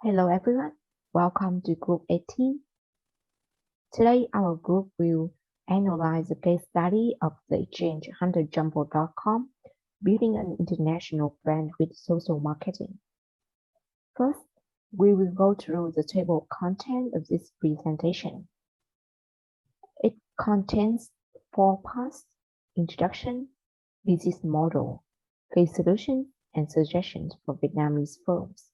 Hello everyone, welcome to Group 18. Today our group will analyze the case study of the exchange hunterjumbo.com, building an international brand with social marketing. First, we will go through the table of content of this presentation. It contains 4 parts: introduction, business model, case solutions, and suggestions for Vietnamese firms.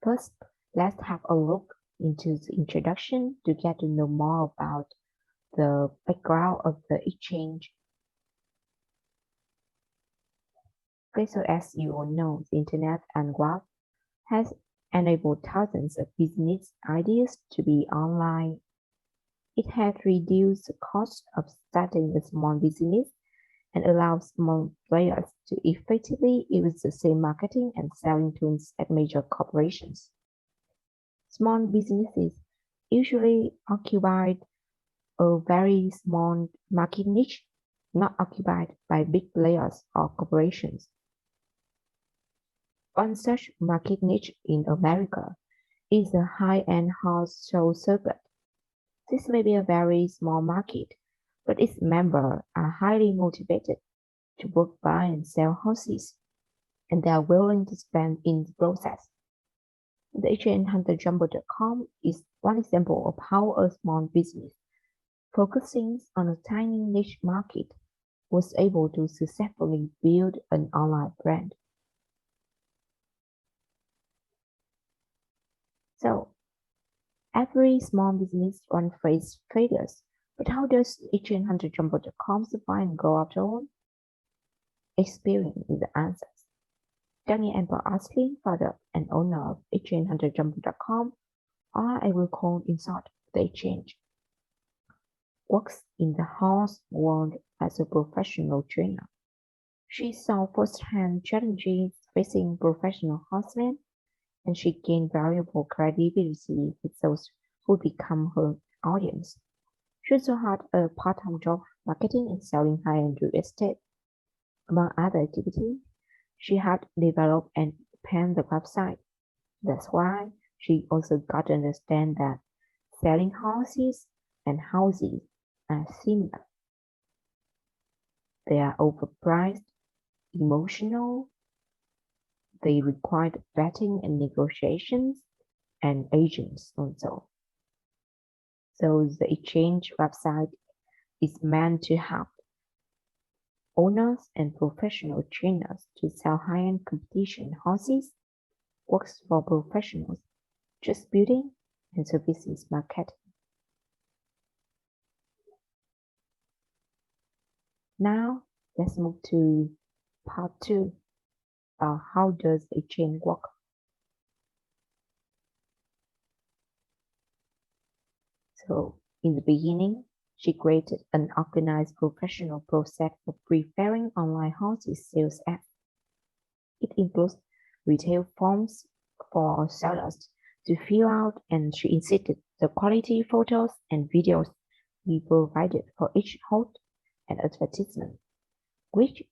First, let's have a look into the introduction to get to know more about the background of the exchange. Okay, so as you all know, the internet and web has enabled thousands of business ideas to be online. It has reduced the cost of starting a small business and allows small players to effectively use the same marketing and selling tools as major corporations. Small businesses usually occupy a very small market niche, not occupied by big players or corporations. One such market niche in America is the high-end house show circuit. This may be a very small market, but its members are highly motivated to both buy and sell houses, and they are willing to spend in the process. The exchange hunterjumbo.com is one example of how a small business focusing on a tiny niche market was able to successfully build an online brand. So, every small business once faces failures, but how does exchange hunterjumbo.com survive and grow after all? Experience is the answer. Daniel and Paul Astley, founder and owner of exchange hunterjumbo.com, or I will call in short the exchange, works in the horse world as a professional trainer. She saw firsthand challenges facing professional horsemen, and she gained valuable credibility with those who become her audience. She also had a part-time job marketing and selling high-end real estate. Among other activities, she had developed and planned the website. That's why she also got to understand that selling horses and houses are similar. They are overpriced, emotional, they require vetting and negotiations, and agents also. So the exchange website is meant to help owners and professional trainers to sell high-end competition horses, works for professionals, just building and services marketing. Now let's move to part 2. How does a chain work? So in the beginning, she created an organized professional process for preparing online horses sales ads. It includes retail forms for sellers to fill out, and she insisted the quality photos and videos be provided for each horse and advertisement, which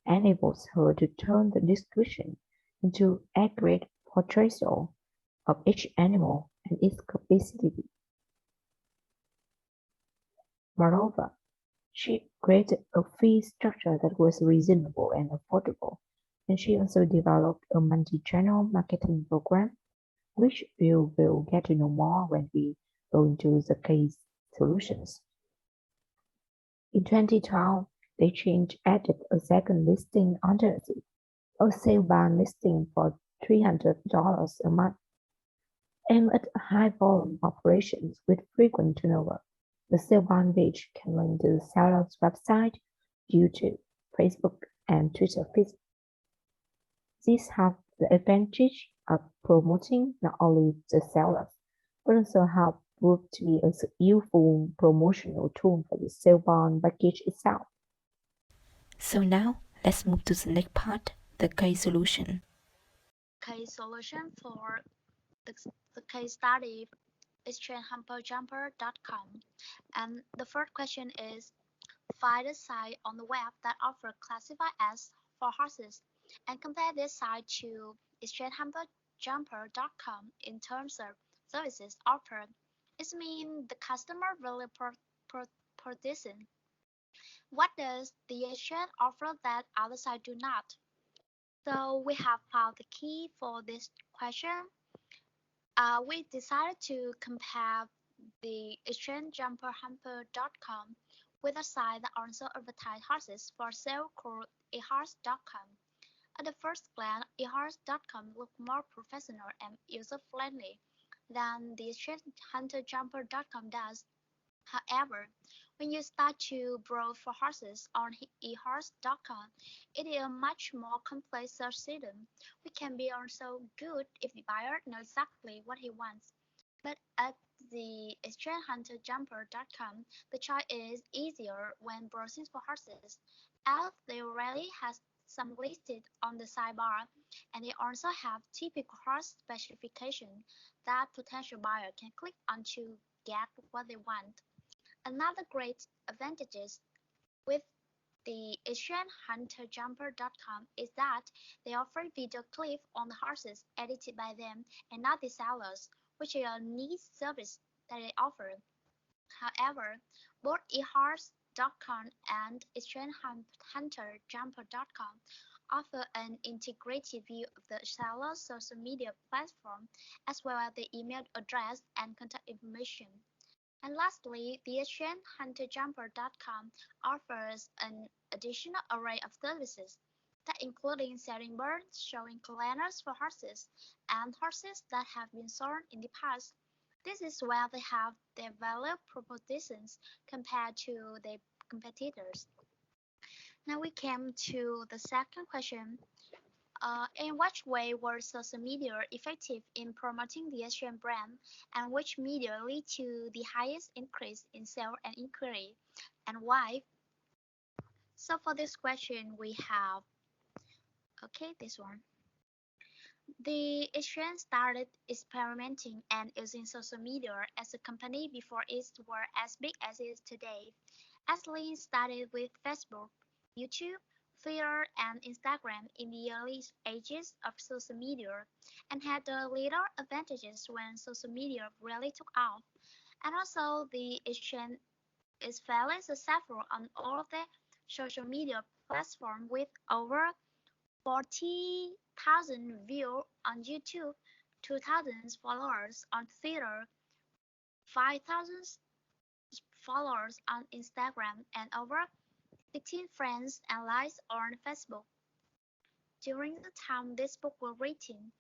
enables her to turn the description into accurate portrayal of each animal and its capacity. Moreover, she created a fee structure that was reasonable and affordable, and she also developed a multi-channel marketing program, which we will get to know more when we go into the case solutions. In 2012, the exchange added a second listing under a sale barn listing for $300 a month. Aimed at high volume operations with frequent turnover, the sale barn page can link to the seller's website, YouTube, Facebook, and Twitter feeds. These have the advantage of promoting not only the sellers, but also help prove to be a useful promotional tool for the sale barn package itself. So now let's move to the next part, the case solution. Case solution for the case study exchangehamperjumper.com. And the first question is, find a site on the web that offers classified ads for horses. and compare this site to exchangehumperjumper.com in terms of services offered. It means the customer really producing. What does the exchange offer that other sites do not? So we have found the key for this question. We decided to compare the exchangejumperhumper.com with a site that also advertises horses for sale called ehorse.com. At the first glance, ehorse.com looked more professional and user-friendly than the exchangehunterjumper.com does. However, when you start to browse for horses on ehorse.com, it is a much more complex search system, which can be also good if the buyer knows exactly what he wants. But at the exchangehunterjumper.com, the choice is easier when browsing for horses, as they already has some listed on the sidebar, and they also have typical horse specification that potential buyer can click on to get what they want. Another great advantage with the AsianHunterJumper.com is that they offer video clips on the horses edited by them and not the sellers, which is a neat service that they offer. However, both eHorse.com and AsianHunterJumper.com offer an integrated view of the seller's social media platform as well as the email address and contact information. And lastly, the AsianHunterJumper.com offers an additional array of services that including selling birds, showing calendars for horses, and horses that have been sold in the past. This is where they have their value propositions compared to their competitors. Now we came to the second question. In which way were social media effective in promoting the Asian brand, and which media lead to the highest increase in sales and inquiry, and why? So for this question, we have this one. The Asian started experimenting and using social media as a company before it were as big as it is today. Ashley started with Facebook, YouTube, Twitter, and Instagram in the early ages of social media and had the little advantages when social media really took off. And also, the exchange is fairly successful on all of the social media platforms with over 40,000 views on YouTube, 2,000 followers on Twitter, 5,000 followers on Instagram, and over 16 friends and likes on Facebook. During the time this book was written,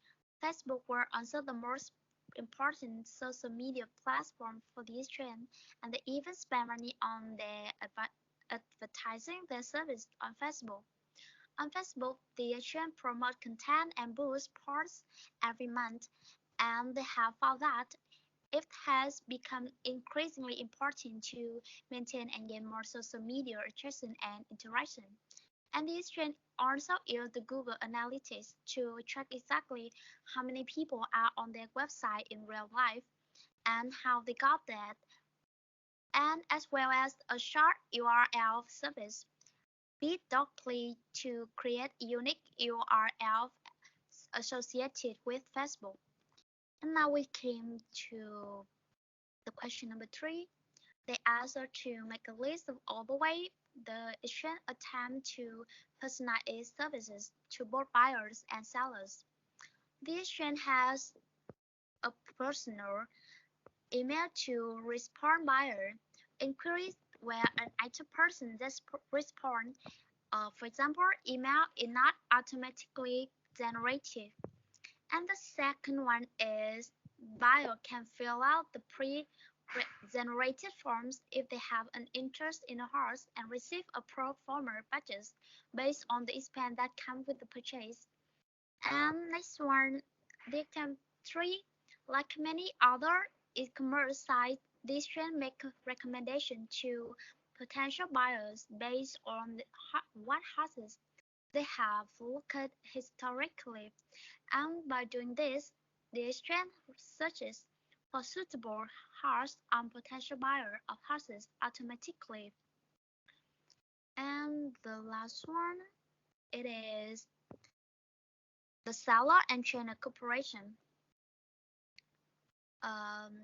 Facebook were also the most important social media platform for this trend, and they even spend money on their advertising their service on Facebook. On Facebook, the agent promote content and boost posts every month, and they have found that it has become increasingly important to maintain and gain more social media attraction and interaction. And this trend also used the Google Analytics to track exactly how many people are on their website in real life and how they got that, and as well as a short URL service bit.ly to create unique URL associated with Facebook. And now we came to the question number 3. They asked us to make a list of all the way the exchange attempt to personalize its services to both buyers and sellers. The exchange has a personal email to respond buyer inquiries where an active person just respond. For example, email is not automatically generated. And the second one is buyer can fill out the pre-generated forms if they have an interest in a horse and receive a pro forma budget based on the expense that comes with the purchase. And next one, they can 3. Like many other e-commerce sites, this trend make a recommendation to potential buyers based on what horses they have looked at historically, and by doing this, the exchange searches for suitable horse and potential buyer of horses automatically. And the last one, it is the seller and channel cooperation. Um,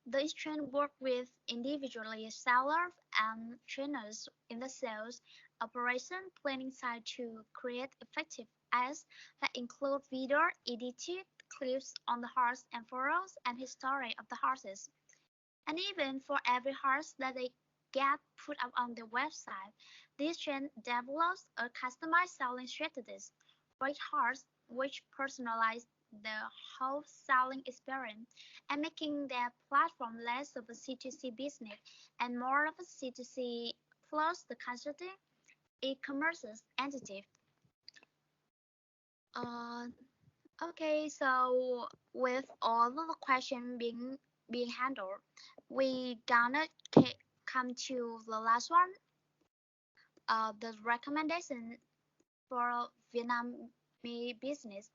the exchange work with individually sellers and trainers in the sales operation planning side to create effective ads that include video edited clips on the horse and photos and history of the horses. And even for every horse that they get put up on the website, this chain develops a customized selling strategies for each horse, which personalize the whole selling experience and making their platform less of a C2C business and more of a C2C plus the consulting e-commerce entity. Uh, okay, so with all of the questions being handled, we gonna come to the last one. The recommendation for Vietnamese business.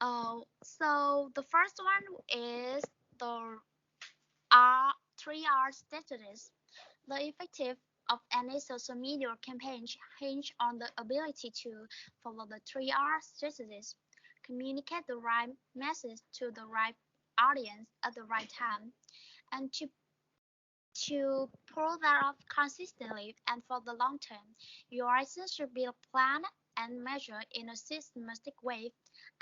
So the first one is the 3R strategies. The effective of any social media campaign hinge on the ability to follow the 3R strategies, communicate the right message to the right audience at the right time, and to pull that off consistently and for the long term. Your actions should be planned and measured in a systematic way,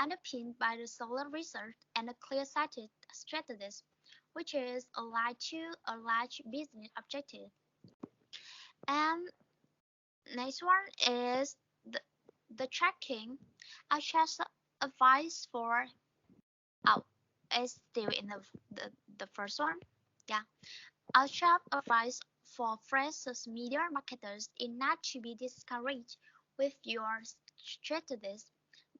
underpinned by the solid research and a clear-sighted strategies, which is aligned to a large business objective. And next one is the tracking. I just advice for oh, it's still in the first one. Yeah. Our sharp advice for fresh social media marketers is not to be discouraged with your strategies.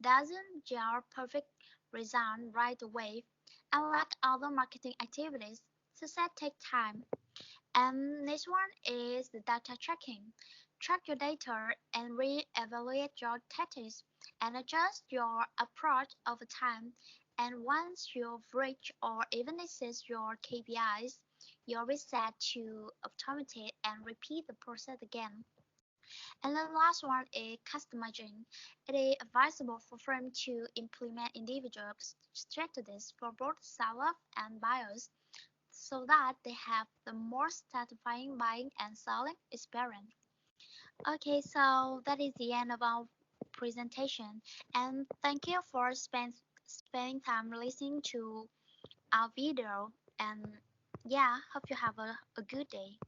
Doesn't gel perfect result right away. Unlike other marketing activities, success takes time. And next one is the data tracking. Track your data and re-evaluate your tactics and adjust your approach over time. And once you've reached or even exceed your KPIs, you're reset to automate and repeat the process again. And the last one is customizing. It is advisable for firms to implement individual strategies for both sellers and buyers so that they have the most satisfying buying and selling experience. Okay, so that is the end of our presentation, and thank you for spending time listening to our video. And yeah, hope you have a good day.